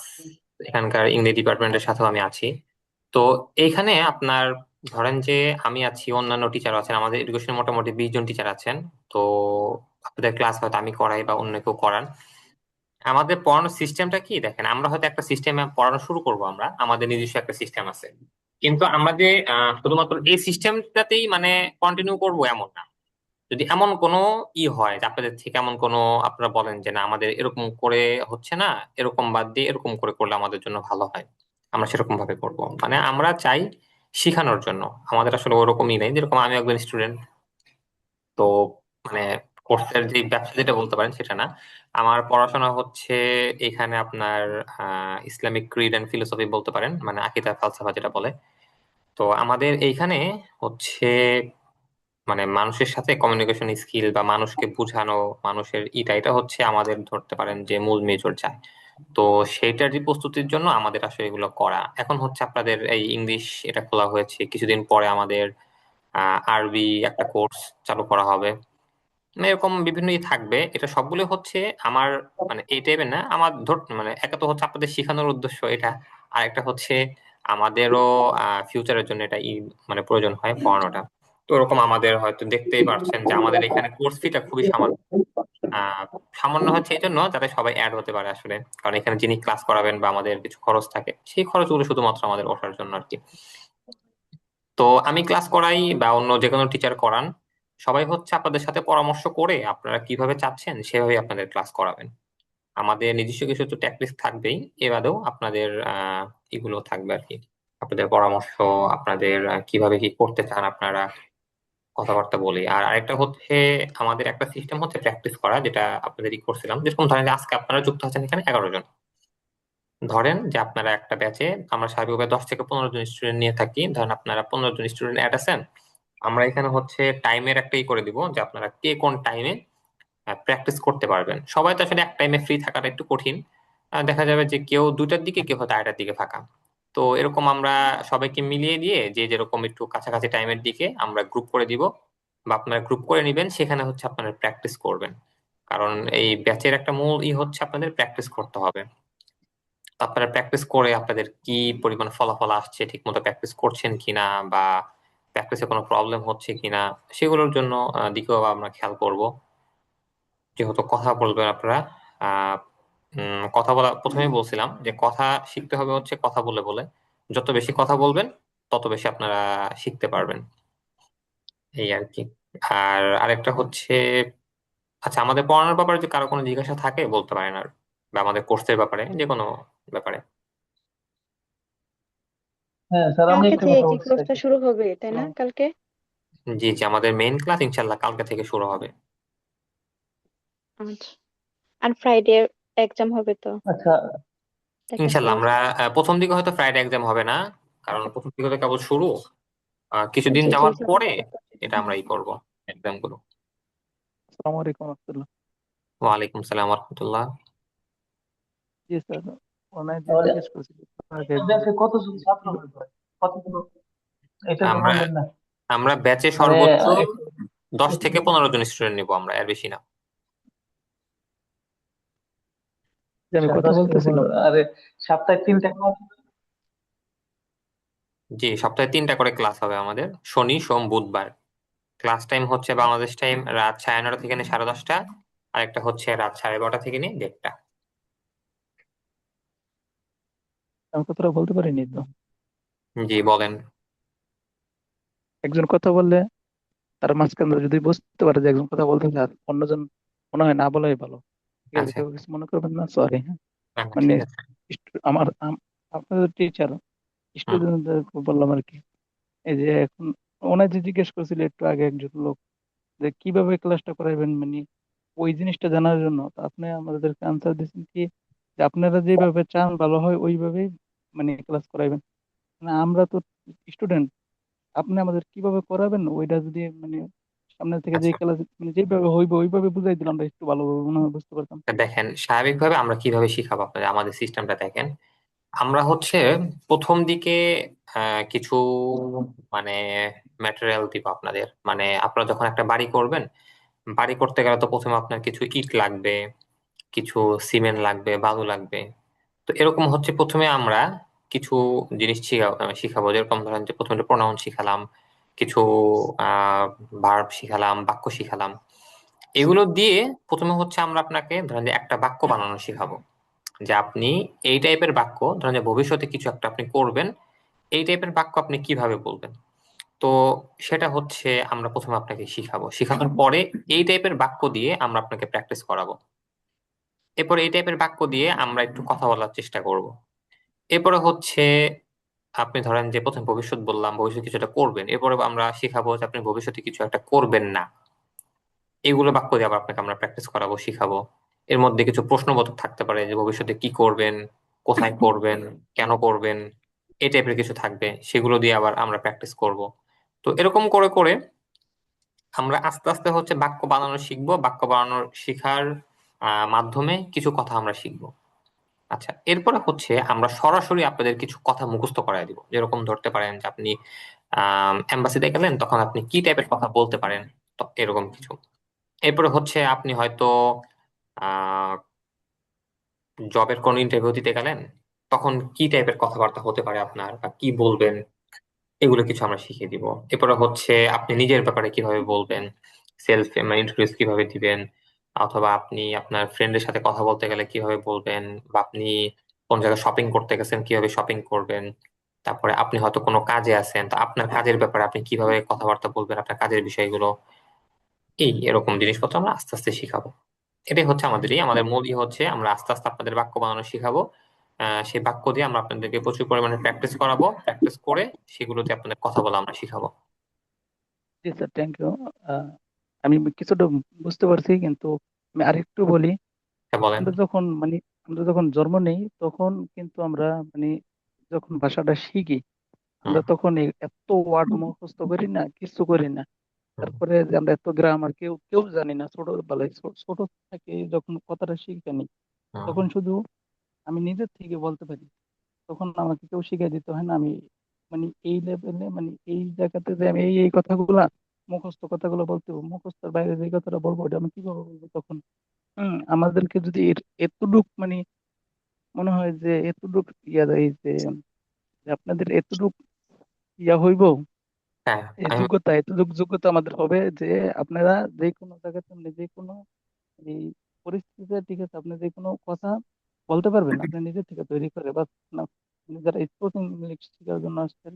এখানকার ইংরেজি ডিপার্টমেন্টের সাথেও আমি আছি। তো এইখানে আপনার ধরেন যে আমি আছি, অন্যান্য টিচার আছেন, আমাদের এডুকেশনে মোটামুটি 20 জন টিচার আছেন। তো আপনাদের ক্লাস হয়তো আমি করাই বা অন্য কেউ করান। আমাদের পড়ানোর সিস্টেমটা কি দেখেন, আমরা হয়তো একটা সিস্টেমে পড়ানো শুরু করব, আমরা আমাদের নিজস্ব একটা সিস্টেম আছে, কিন্তু আমরা যে শুধুমাত্র এই সিস্টেমটাতেই মানে কন্টিনিউ করব এমন না। যদি এমন কোনো হয় যে আপনাদের থেকে এমন কোনো আপনারা বলেন যে না আমাদের এরকম করে হচ্ছে না, এরকম বাদ দিয়ে এরকম করে করলে আমাদের জন্য ভালো হয়, আমরা সেরকম ভাবে করব। মানে আমরা চাই শিখানোর জন্য। আমাদের আসলে ওরকমই নেই, যেরকম আমি একজন স্টুডেন্ট, তো মানে কোর্সের যে ব্যবসা যেটা বলতে পারেন সেটা না। আমার পড়াশোনা হচ্ছে এখানে আপনার ইসলামিক ক্রিড এন্ড ফিলোসফি বলতে পারেন, মানে আকিদা ফালসাফা যেটা বলে। তো আমাদের এইখানে হচ্ছে মানে মানুষের সাথে কমিউনিকেশন স্কিল বা মানুষকে বোঝানো, মানুষের এটা হচ্ছে আমাদের ধরতে পারেন যে মূল মেজর চায়। তো সেইটার যে প্রস্তুতির জন্য আমাদের আসলে এগুলো করা। এখন হচ্ছে আপনাদের এই ইংলিশ এটা খোলা হয়েছে, কিছুদিন পরে আমাদের আরবি একটা কোর্স চালু করা হবে। মানে এরকম বিভিন্নই থাকবে, এটা সবগুলো হচ্ছে আমার মানে এই টাইপের না। আমার ধর মানে একা তো হচ্ছে আপনাদের শেখানোর উদ্দেশ্য এটা, আর একটা হচ্ছে আমাদেরও ফিউচারের জন্য এটা মানে প্রয়োজন হয় পড়ানোটা। তো ওরকম আমাদের হয়তো দেখতেই পাচ্ছেন যে আমাদের এখানে কোর্স ফিটা খুবই সামান্য। আহ সামান্য হচ্ছে এই জন্য যাতে সবাই অ্যাড হতে পারে আসলে, কারণ এখানে যিনি ক্লাস করাবেন বা আমাদের কিছু খরচ থাকে, সেই খরচগুলো শুধুমাত্র আমাদের ওঠার জন্য আর কি। তো আমি ক্লাস করাই বা অন্য যে কোনো টিচার করান, সবাই হচ্ছে আপনাদের সাথে পরামর্শ করে আপনারা কিভাবে চাচ্ছেন সেভাবে আপনাদের ক্লাস করাবেন। আমাদের নিজস্ব কিছু তো ট্যাকটিক্স থাকবেই, এ বাদেও আপনাদের এগুলো থাকবে আর কি। আপনাদের পরামর্শ, আপনাদের কিভাবে কি করতে চান আপনারা, কথাবার্তা বলি। আর আরেকটা হচ্ছে আমাদের একটা সিস্টেম হচ্ছে প্র্যাকটিস করা, যেটা আপনাদেরই করছিলাম। যেরকম ধরেন যে আজকে আপনারা যুক্ত আছেন এখানে 11 জন, ধরেন যে আপনারা একটা ব্যাচে, আমরা স্বাভাবিকভাবে 10 থেকে 15 জন স্টুডেন্ট নিয়ে থাকি, ধরেন আপনারা 15 জন স্টুডেন্ট অ্যাড আছেন। আমরা এখানে হচ্ছে টাইমের একটাই করে দিব যে আপনারা কে কোন টাইমে প্র্যাকটিস করতে পারবেন। সবাই তো আসলে এক টাইমে ফ্রি থাকাটা একটু কঠিন। দেখা যাবে যে কেউ 2টার দিকে, কেউ হয়তো 8টার দিকে ফাঁকা। তো এরকম আমরা সবাইকে মিলিয়ে দিয়ে যে যেরকম একটু কাছাকাছি টাইমের দিকে আমরা গ্রুপ করে দিব, বা আপনারা গ্রুপ করে নিবেন, সেখানে হচ্ছে আপনারা প্র্যাকটিস করবেন। কারণ এই ব্যাচের একটা মূল হচ্ছে আপনাদের প্র্যাকটিস করতে হবে। আপনারা প্র্যাকটিস করে আপনাদের কি পরিমাণ ফলাফল আসছে, ঠিক মতো প্র্যাকটিস করছেন কিনা, বা প্র্যাকটিসে কোনো প্রবলেম হচ্ছে কিনা, সেগুলোর জন্য দিকেও আমরা খেয়াল করব। যেহেতু কথা বলবেন আপনারা, আহ কথা বলা প্রথমেই বলছিলাম যে কথা শিখতে হবে হচ্ছে কথা বলে বলে। যত বেশি কথা বলবেন তত বেশি আপনারা শিখতে পারবেন, এই আর কি। আর আরেকটা হচ্ছে, আচ্ছা আমাদের পড়ানোর ব্যাপারে যে কারো কোনো জিজ্ঞাসা থাকে বলতে পারেন, আর বা আমাদের কোর্সের ব্যাপারে যে কোনো ব্যাপারে। হ্যাঁ স্যার, আমি কালকে একটা থেকে কথা কি বলতে কোর্সটা চাইছি। শুরু হবে, তাই না? কালকে? জি জি, আমাদের মেইন ক্লাস ইনশাল্লাহ কালকে থেকে শুরু হবে। আচ্ছা। আর ফ্রাইডে এক্সাম হবে তো, আচ্ছা। দেখাচ্ছে ইনশাল্লাহ আমরা মেসেজ। প্রথম দিকে হয়তো ফ্রাইডে এক্সাম হবে না, কারণ প্রথম দিকে তো কেবল শুরু। কিছুদিন জি জি। যাওয়ার পরে এটা আমরা করব এক্সাম গুলো। আসসালামু আলাইকুম রহমতুল্লাহ। ওয়ালাইকুম সালাম রহমতুল্লাহ। জি স্যার, অনেক যে তাহলে জিজ্ঞেস করছি আগে একটা ব্যাচে কতজন ছাত্র হতে পারে, কতজন, এটা তো আমরা বললেন না। আমরা ব্যাচে মানে সর্বোচ্চ 10 থেকে 15 জন স্টুডেন্ট নিব আমরা, এর বেশি না। যে আমি কথা 10 থেকে 15, বলতেছিলাম। আরে সপ্তাহে 3টা ক্লাস। জি, সপ্তাহে 3টা করে ক্লাস হবে আমাদের, শনি সোম বুধবার। ক্লাস টাইম হচ্ছে বাংলাদেশ টাইম রাত 9:30 থেকে নিয়ে 10:30, আর একটা হচ্ছে রাত 12:30 থেকে নিয়ে 1:30। আমি কথাটা বলতে পারিনি তো। জি বলেন। একজন কথা বললে তার মাঝখানে যদি বুঝতে পারে যে একজন কথা বলতেছে আর অন্যজন, মনে হয় না বলাই ভালো। ঠিক আছে, আচ্ছা। কেউ কিছু মনে করবেন না, সরি। হ্যাঁ, মানে ঠিক আছে। আপনাদের টিচার হুম। স্টুডেন্টদের বললাম আর কি। এই যে এখন ওনার যে জিজ্ঞেস করছিল একটু আগে একজন লোক, যে কিভাবে ক্লাসটা করাইবেন, মানে ওই জিনিসটা জানার জন্য, তো আপনি আমাদেরকে আনসার দিচ্ছেন কি যে আপনারা যেভাবে চান ভালো হয় ওইভাবেই মানে ক্লাস করাইবেন। মানে আমরা তো স্টুডেন্ট, আপনি আমাদের কিভাবে করাবেন ওইটা যদি মানে সামনে থেকে যে আচ্ছা, ক্লাস মানে যেভাবে হইবে ওইভাবে বুঝাই দিলাম, আমরা একটু ভালোভাবে মনে হয় বুঝতে পারতাম। দেখেন স্বাভাবিকভাবে আমরা কিভাবে শিখাবো আপনাদের, আমাদের সিস্টেমটা দেখেন। আমরা হচ্ছে প্রথম দিকে কিছু মানে ম্যাটেরিয়াল দিব আপনাদের, মানে আপনারা যখন একটা বাড়ি করবেন, বাড়ি করতে গেলে তো প্রথমে আপনার কিছু ইট লাগবে, কিছু সিমেন্ট লাগবে, বালু লাগবে। তো এরকম হচ্ছে প্রথমে আমরা কিছু জিনিস শিখাবো, যেরকম ধরেন যে প্রথমে প্রোনাউন শিখালাম, কিছু আহ ভার্ব শিখালাম, বাক্য শিখালাম। এগুলো দিয়ে প্রথমে হচ্ছে আমরা আপনাকে ধরেন যে একটা বাক্য বানানো শিখাবো, যে আপনি এই টাইপের বাক্য, ধরেন যে ভবিষ্যতে কিছু একটা আপনি করবেন, এই টাইপের বাক্য আপনি কিভাবে বলবেন। তো সেটা হচ্ছে আমরা প্রথমে আপনাকে শিখাবো, শিখানোর পরে এই টাইপের বাক্য দিয়ে আমরা আপনাকে প্র্যাকটিস করাবো। এরপর এই টাইপের বাক্য দিয়ে আমরা একটু কথা বলার চেষ্টা করব। এরপরে হচ্ছে আপনি ধরেন যে প্রথম ভবিষ্যৎ বললাম, ভবিষ্যতে কিছু একটা করবেন, এরপরে আমরা শিখাবো যে আপনি ভবিষ্যতে কিছু একটা করবেন না। এগুলো বাক্য দিয়ে আবার আপনাকে আমরা প্র্যাকটিস করাবো, শিখাবো। এর মধ্যে কিছু প্রশ্নবোধক থাকতে পারে, যে ভবিষ্যতে কি করবেন, কোথায় করবেন, কেন করবেন, এই টাইপের কিছু থাকবে, সেগুলো দিয়ে আবার আমরা প্র্যাকটিস করব। তো এরকম করে করে আমরা আস্তে আস্তে হচ্ছে বাক্য বানানো শিখবো, বাক্য বানানোর শিখার মাধ্যমে কিছু কথা আমরা শিখবো। আচ্ছা, এরপরে হচ্ছে আমরা সরাসরি আপনাদের কিছু কথা মুখস্থ করায় দিব, যেরকম ধরতে পারেন যে আপনি এম্বাসিতে গেলেন, তখন আপনি কি টাইপের কথা বলতে পারেন, তো এরকম কিছু। এরপরে হচ্ছে আপনি হয়তো আহ জবের কোন ইন্টারভিউ দিতে গেলেন, তখন কি টাইপের কথাবার্তা হতে পারে আপনার, বা কি বলবেন, এগুলো কিছু আমরা শিখিয়ে দিব। এরপরে হচ্ছে আপনি নিজের ব্যাপারে কিভাবে বলবেন, সেলফ মানে ইন্ট্রোডিউস কিভাবে দিবেন, অথবা আপনি আপনার ফ্রেন্ডের সাথে কথা বলতে গেলে কিভাবে বলবেন, বা আপনি কোন জায়গায় শপিং করতে গেছেন কিভাবে শপিং করবেন। তারপরে আপনি হয়তো কোনো কাজে আছেন, তো আপনার কাজের ব্যাপারে আপনি কিভাবে কথাবার্তা বলবেন, আপনার কাজের বিষয়গুলো, এই এরকম জিনিসপত্র আমরা আস্তে আস্তে শিখাবো। এটাই হচ্ছে আমাদের মূলই হচ্ছে আমরা আস্তে আস্তে আপনাদের বাক্য বানানো শিখাবো। সেই বাক্য দিয়ে আমরা আপনাদেরকে প্রচুর পরিমাণে প্র্যাকটিস করাবো, প্র্যাকটিস করে সেগুলোতে আপনাদের কথা বলা আমরা শিখাবো। জি স্যার, থ্যাংক ইউ। আমি কিছুটা বুঝতে পারছি, কিন্তু আমি আরেকটু বলি। হ্যাঁ বলেন। আমরা যখন জন্ম নেই তখন কিন্তু আমরা মানে যখন ভাষাটা শিখি, হুম। আমরা তখন এত ওয়ার্ড মুখস্থ করি না, কিছু করি না। হুম। তারপরে যে আমরা এত গ্রামার কেউ কেউ জানি না ছোটবেলায়, ছোট থেকে যখন কথাটা শিখে নি, হুম। তখন শুধু আমি নিজের থেকে বলতে পারি। তখন আমাকে কেউ শিখিয়ে দিতে হয় না। আমি মানে এই লেভেলে, মানে এই জায়গাতে যে আমি এই এই কথাগুলা মুখস্থ কথাগুলো বলতে হবে, মুখস্থের বাইরে যে কথাটা বলবো ওটা আমি কিভাবে বলবো তখন। আমাদেরকে যদি এতটুক মানে মনে হয় যে এতটুক এই যে আপনাদের এতটুক হইব, হ্যাঁ। এই আমি যোগ্যতা, এতটুক যোগ্যতা আমাদের হবে যে আপনারা যে কোনো জায়গাতে, মানে যে কোনো এই পরিস্থিতিতে, ঠিক আছে, আপনি যে কোনো কথা বলতে পারবেন আপনি নিজে থেকে তৈরি করে, বাস না, আপনি যারা স্পোকেন ইংলিশ শেখার জন্য আসছেন।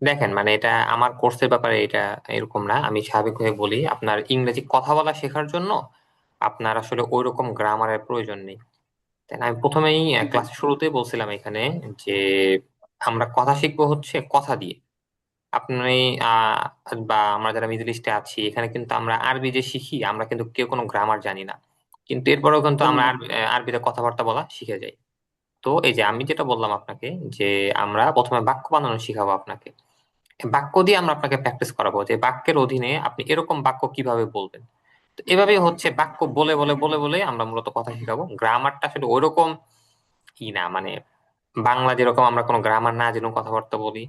দেখেন, মানে এটা আমার কোর্সের ব্যাপারে এটা এরকম না, আমি স্বাভাবিকভাবে বলি, আপনার ইংরেজি কথা বলা শেখার জন্য আপনার আসলে ওইরকম গ্রামারের প্রয়োজন নেই। তাই না? আমি প্রথমেই ক্লাসের শুরুতেই বলছিলাম এখানে যে আমরা কথা শিখবো হচ্ছে কথা দিয়ে। আপনি আহ বা আমরা যারা মিডল ইস্টে আছি এখানে কিন্তু আমরা আরবি যে শিখি, আমরা কিন্তু কেউ কোনো গ্রামার জানি না, কিন্তু এরপরেও কিন্তু জানি আমরা না। আরবিতে কথাবার্তা বলা শিখে যাই। তো এই যে আমি যেটা বললাম আপনাকে, যে আমরা প্রথমে বাক্য বানানো শিখাবো আপনাকে, বাক্য দিয়ে আমরা আপনাকে প্র্যাকটিস করাবো যে বাক্যের অধীনে আপনি এরকম বাক্য কিভাবে বলবেন। তো এভাবেই হচ্ছে বাক্য বলে বলে বলে বলে আমরা মূলত কথা শিখাবো। গ্রামারটা আসলে ওইরকম কি না, মানে বাংলা যেরকম আমরা কোনো গ্রামার না জেনেও কথাবার্তা বলি,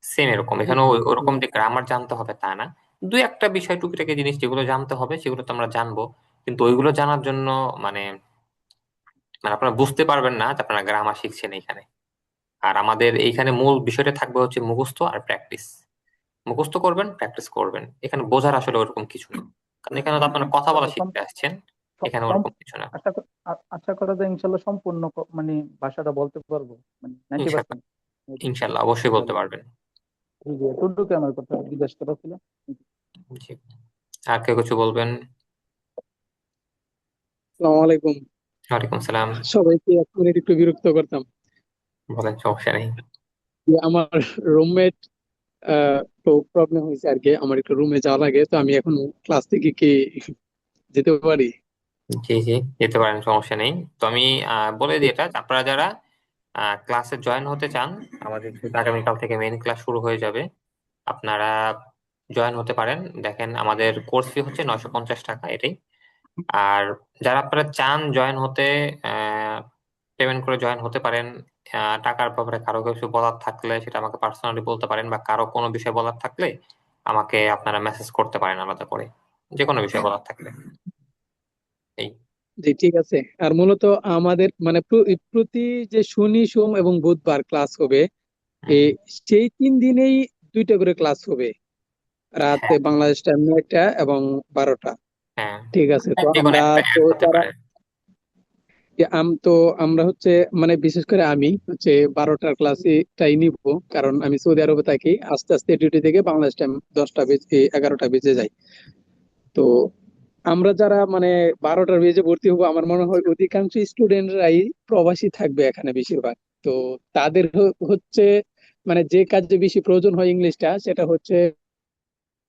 সেম এরকম জি এখানেও স্যার। ওরকম যে গ্রামার জানতে হবে তা না। দুই একটা বিষয় টুকিটাকি জিনিস যেগুলো জানতে হবে সেগুলো তো আমরা জানবো, কিন্তু ওইগুলো জানার জন্য মানে মানে আপনারা বুঝতে পারবেন না যে আপনারা গ্রামার শিখছেন এখানে। আর আমাদের এইখানে মূল বিষয়টা থাকবে হচ্ছে মুখস্থ আর প্র্যাকটিস। মুখস্থ করবেন, প্র্যাকটিস করবেন, এখানে বোঝার আসলে ওরকম কিছু নেই, কারণ এখানে তো আপনারা কথা বলা আচ্ছা, শিখতে আসছেন, সম- এখানে সম- ওরকম কিছু না। আচ্ছা, আশা করা যায় ইনশাল্লাহ সম্পূর্ণ মানে ভাষাটা বলতে পারবো, মানে ইনশাল্লাহ 90%। ইনশাল্লাহ অবশ্যই বলতে ইনশাল্লাহ। পারবেন। জি জি, এতটুকু আমার কথা জিজ্ঞাসা করা ছিল। জি, আর কেউ কিছু বলবেন? আসসালামু আলাইকুম। ওয়ালাইকুম সালাম। সবাইকে এক মিনিট একটু বিরক্ত করতাম। বলেন, সমস্যা নেই। যে আমার রুমমেট তো প্রবলেম হয়েছে আর কি, আমার একটু রুমে যাওয়া লাগে, তো আমি এখন ক্লাস থেকে কি যেতে পারি? জি জি, যেতে পারেন, সমস্যা নেই। তো আমি বলে দিই এটা, আপনারা যারা ক্লাসে জয়েন হতে চান, আমাদের যেহেতু আগামীকাল থেকে মেইন ক্লাস শুরু হয়ে যাবে, আপনারা জয়েন হতে পারেন। দেখেন, আমাদের কোর্স ফি হচ্ছে 950 টাকা, এটাই। আর যারা আপনারা চান জয়েন হতে, পেমেন্ট করে জয়েন হতে পারেন। টাকার ব্যাপারে কারো কিছু বলার থাকলে সেটা আমাকে পার্সোনালি বলতে পারেন, বা কারো কোনো বিষয় বলার থাকলে আমাকে আপনারা মেসেজ করতে পারেন আলাদা করে, যে কোনো বিষয় বলার থাকলে। এই। জি ঠিক আছে। আর মূলত আমাদের মানে প্রতি যে শনি সোম এবং বুধবার ক্লাস হবে, এ হুম, সেই 3 দিনেই 2টা করে ক্লাস হবে, রাতে হ্যাঁ বাংলাদেশ টাইম 9টা এবং 12টা। হ্যাঁ, ঠিক আছে, তো যে কোনো আমরা একটা তো অ্যাড হতে যারা পারে। তো আমরা হচ্ছে মানে বিশেষ করে আমি হচ্ছে 12টার ক্লাসটাই নিব, কারণ আমি সৌদি আরবে থাকি, আস্তে আস্তে ডিউটি থেকে বাংলাদেশ টাইম 10টা বেজে 11টা বেজে যায়। তো আমরা যারা মানে 12টার বেজে ভর্তি হবো, আমার মনে হয় অধিকাংশ স্টুডেন্টরাই প্রবাসী থাকবে এখানে বেশিরভাগ। তো তাদের হচ্ছে মানে যে কাজে বেশি প্রয়োজন হয় ইংলিশটা, সেটা হচ্ছে